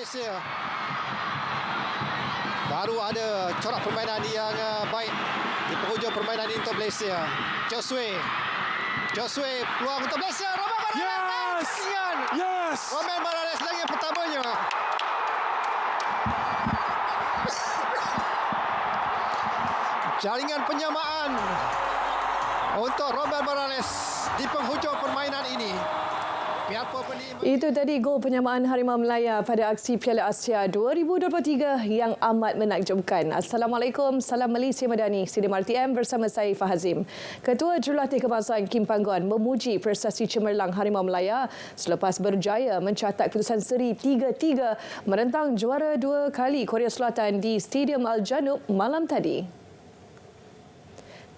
Malaysia. Baru ada corak permainan yang baik di penghujung permainan ini untuk Malaysia. Josue peluang untuk Malaysia. Roman Morales. Yes. Roman Morales lagi yang pertamanya. Jaringan penyamaan untuk Roman Morales di penghujung permainan ini. Itu tadi gol penyamaan Harimau Melaya pada aksi Piala Asia 2023 yang amat menakjubkan. Assalamualaikum, salam Malaysia Madani. Sidang RTM bersama saya Fahazim. Ketua Jurulatih Kebangsaan Kim Panggon memuji prestasi cemerlang Harimau Melaya selepas berjaya mencatat keputusan seri 3-3 menentang juara 2 kali Korea Selatan di Stadium Al-Janub malam tadi.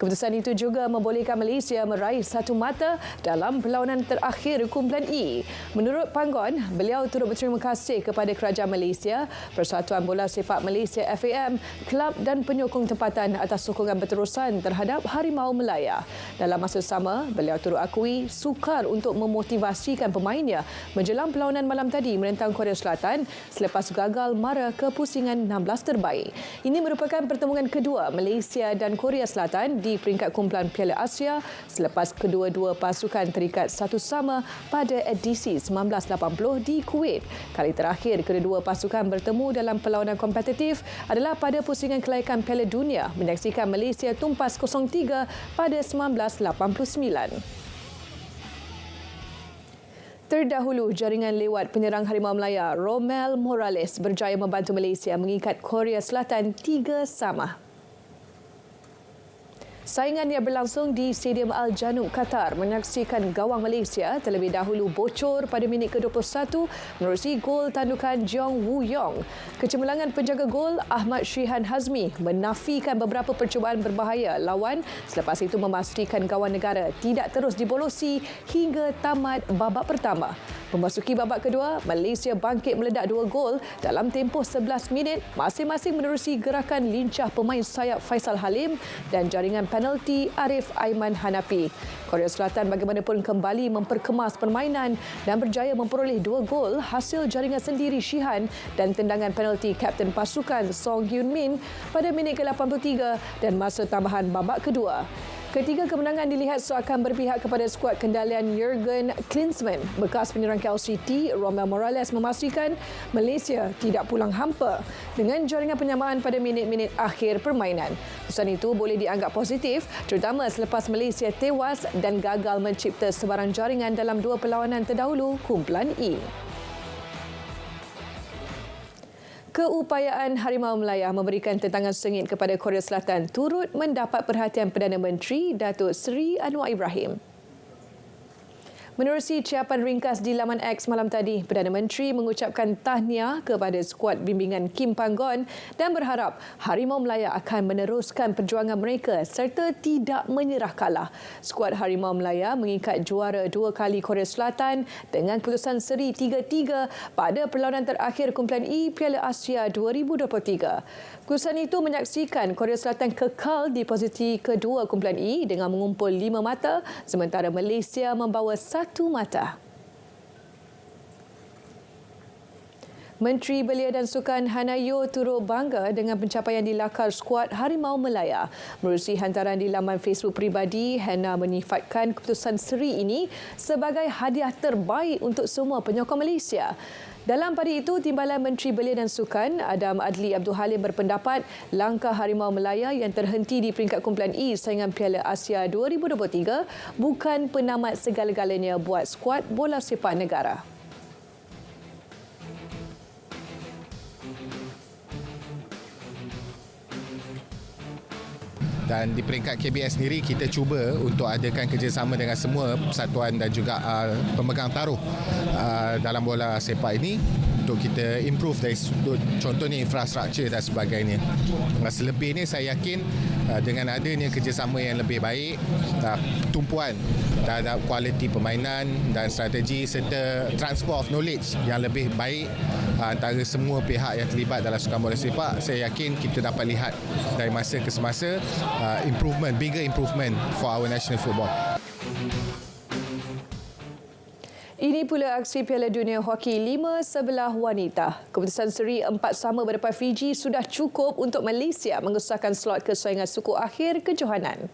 Keputusan itu juga membolehkan Malaysia meraih satu mata dalam perlawanan terakhir kumpulan E. Menurut Panggon, beliau turut berterima kasih kepada Kerajaan Malaysia, Persatuan Bola Sepak Malaysia FAM, kelab dan penyokong tempatan atas sokongan berterusan terhadap Harimau Melaya. Dalam masa sama, beliau turut akui sukar untuk memotivasikan pemainnya menjelang perlawanan malam tadi menentang Korea Selatan selepas gagal mara kepusingan 16 terbaik. Ini merupakan pertemuan kedua Malaysia dan Korea Selatan di peringkat kumpulan Piala Asia selepas kedua-dua pasukan terikat satu sama pada edisi 1980 di Kuwait. Kali terakhir kedua-dua pasukan bertemu dalam perlawanan kompetitif adalah pada pusingan kelayakan Piala Dunia menyaksikan Malaysia tumpas 0-3 pada 1989. Terdahulu, jaringan lewat penyerang Harimau Melaya Roman Morales berjaya membantu Malaysia mengikat Korea Selatan 3-3. Saingan yang berlangsung di Stadium Al-Janub, Qatar menyaksikan gawang Malaysia terlebih dahulu bocor pada minit ke-21 menerusi gol tandukan Jeong Woo Yong. Kecemerlangan penjaga gol Ahmad Shihan Hazmi menafikan beberapa percubaan berbahaya lawan selepas itu memastikan gawang negara tidak terus dibolosi hingga tamat babak pertama. Memasuki babak kedua, Malaysia bangkit meledak 2 gol dalam tempoh 11 minit masing-masing menerusi gerakan lincah pemain sayap Faisal Halim dan jaringan penalti Arif Aiman Hanafi. Korea Selatan bagaimanapun kembali memperkemas permainan dan berjaya memperoleh 2 gol hasil jaringan sendiri Shihan dan tendangan penalti kapten pasukan Song Hyun Min pada minit ke-83 dan masa tambahan babak kedua. Ketiga kemenangan dilihat seakan berpihak kepada skuad kendalian Jurgen Klinsmann. Bekas penyerang KLCT, Roman Morales memastikan Malaysia tidak pulang hampa dengan jaringan penyamaan pada minit-minit akhir permainan. Keputusan itu boleh dianggap positif, terutama selepas Malaysia tewas dan gagal mencipta sebarang jaringan dalam 2 perlawanan terdahulu kumpulan E. Keupayaan Harimau Melaya memberikan tentangan sengit kepada Korea Selatan turut mendapat perhatian Perdana Menteri Datuk Seri Anwar Ibrahim. Menerusi ciapan ringkas di laman X malam tadi, Perdana Menteri mengucapkan tahniah kepada skuad bimbingan Kim Panggon dan berharap Harimau Melaya akan meneruskan perjuangan mereka serta tidak menyerah kalah. Skuad Harimau Melaya mengikat juara 2 kali Korea Selatan dengan keputusan seri 3-3 pada perlawanan terakhir kumpulan E Piala Asia 2023. Keputusan itu menyaksikan Korea Selatan kekal di posisi kedua kumpulan E dengan mengumpul 5 mata sementara Malaysia membawa 1 mata. Menteri Belia dan Sukan Hanayo turut bangga dengan pencapaian di lakar skuad Harimau Melaya. Menerusi hantaran di laman Facebook peribadi, Hana menyifatkan keputusan seri ini sebagai hadiah terbaik untuk semua penyokong Malaysia. Dalam pada itu, Timbalan Menteri Belia dan Sukan Adam Adli Abdul Halim berpendapat langkah Harimau Melaya yang terhenti di peringkat kumpulan E saingan Piala Asia 2023 bukan penamat segala-galanya buat skuad bola sepak negara. Dan di peringkat KBS sendiri kita cuba untuk adakan kerjasama dengan semua persatuan dan juga pemegang taruh dalam bola sepak ini untuk kita improve dari sudut contohnya infrastruktur dan sebagainya. Selebihnya saya yakin dengan adanya kerjasama yang lebih baik, tumpuan terhadap kualiti permainan dan strategi serta transfer of knowledge yang lebih baik antara semua pihak yang terlibat dalam sukan bola sepak, saya yakin kita dapat lihat dari masa ke semasa bigger improvement for our national football. Ini pula aksi Piala Dunia Hoki 5-11 wanita. Keputusan seri 4-3 berdepan Fiji sudah cukup untuk Malaysia mengesahkan slot kesaingan suku akhir kejohanan.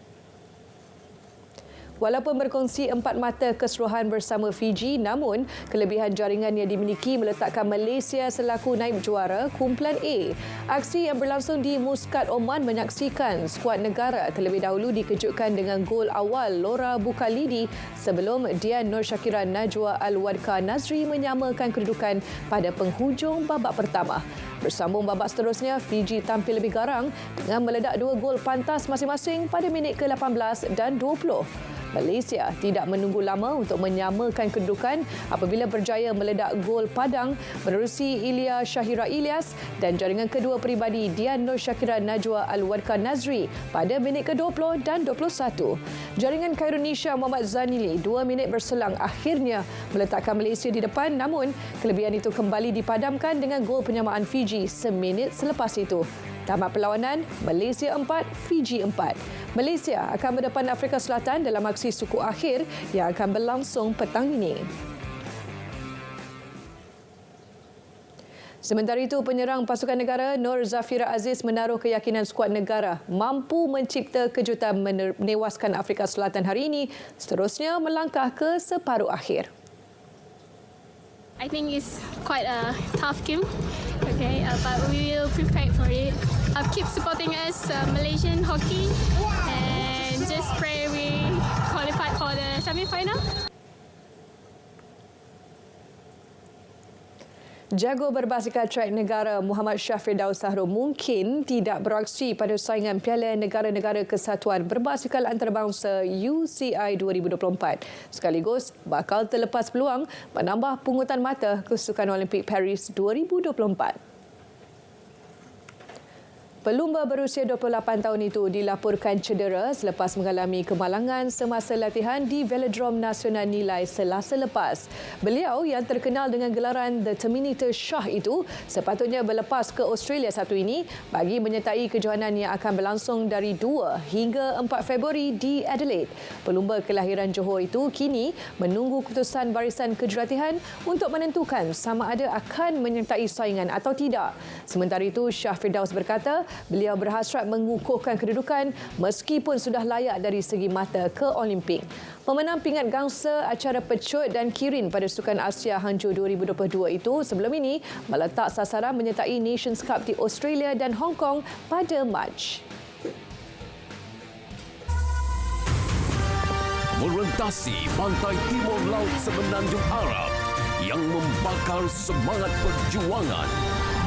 Walaupun berkongsi 4 mata keseluruhan bersama Fiji, namun kelebihan jaringan yang dimiliki meletakkan Malaysia selaku naib juara kumpulan A. Aksi yang berlangsung di Muscat, Oman menyaksikan skuad negara terlebih dahulu dikejutkan dengan gol awal Laura Bukhalidi sebelum Dian Nur Shakira Najwa Al-Wadka Nazri menyamakan kedudukan pada penghujung babak pertama. Bersambung babak seterusnya, Fiji tampil lebih garang dengan meledak 2 gol pantas masing-masing pada minit ke-18 dan 20. Malaysia tidak menunggu lama untuk menyamakan kedudukan apabila berjaya meledak gol padang menerusi Ilya Shahira Ilyas dan jaringan kedua peribadi Dian Nur Shakira Najwa Al-Wadka Nazri pada minit ke-20 dan 21. Jaringan Khairunisha Muhammad Zanili 2 minit berselang akhirnya meletakkan Malaysia di depan, namun kelebihan itu kembali dipadamkan dengan gol penyamaan Fiji seminit selepas itu. Tamat perlawanan, Malaysia 4, Fiji 4. Malaysia akan berdepan Afrika Selatan dalam aksi suku akhir yang akan berlangsung petang ini. Sementara itu, penyerang pasukan negara Nur Zafira Aziz menaruh keyakinan skuad negara mampu mencipta kejutan menewaskan Afrika Selatan hari ini, seterusnya melangkah ke separuh akhir. I think it's quite a tough game, okay, but we will prepare for it. Keep supporting us, Malaysian hockey, and just pray we qualify for the semi-final. Jago berbasikal trek negara Muhammad Shafridaus Sahro mungkin tidak beraksi pada saingan Piala Negara-Negara Kesatuan Berbasikal Antarabangsa UCI 2024. Sekaligus bakal terlepas peluang menambah pungutan mata ke Sukan Olimpik Paris 2024. Pelumba berusia 28 tahun itu dilaporkan cedera selepas mengalami kemalangan semasa latihan di Velodrome Nasional Nilai Selasa lepas. Beliau yang terkenal dengan gelaran The Terminator Shah itu sepatutnya berlepas ke Australia Sabtu ini bagi menyertai kejohanan yang akan berlangsung dari 2 hingga 4 Februari di Adelaide. Pelumba kelahiran Johor itu kini menunggu keputusan barisan kejuratihan untuk menentukan sama ada akan menyertai saingan atau tidak. Sementara itu, Shafridaus berkata beliau berhasrat mengukuhkan kedudukan meskipun sudah layak dari segi mata ke Olimpik. Pemenang pingat gangsa acara pecut dan kirin pada Sukan Asia Hangzhou 2022 itu sebelum ini meletak sasaran menyertai Nations Cup di Australia dan Hong Kong pada Mac. Merentasi pantai timur laut Semenanjung Arab yang membakar semangat perjuangan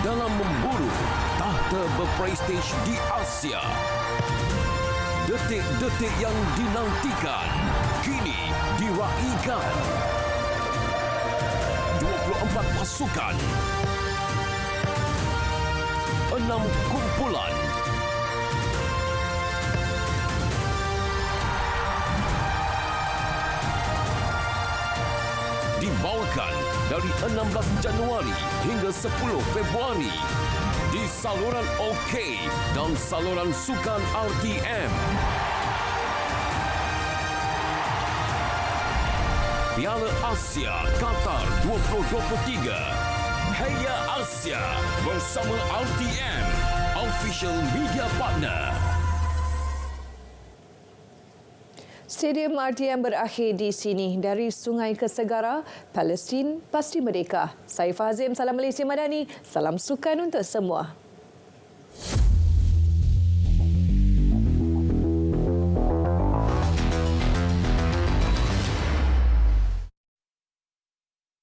dalam memburu tahta berprestij di Asia. Detik-detik yang dinantikan kini diraikan. 24 pasukan, 6 kumpulan, dibawakan dari 16 Januari hingga 10 Februari di saluran OK dan saluran Sukan RTM. Piala Asia Qatar 2023. Heya Asia bersama RTM, official media partner. Stadium RTM berakhir di sini. Dari Sungai ke Segara, Palestin pasti merdeka. Saya Fazim, salam Malaysia Madani, salam sukan untuk semua.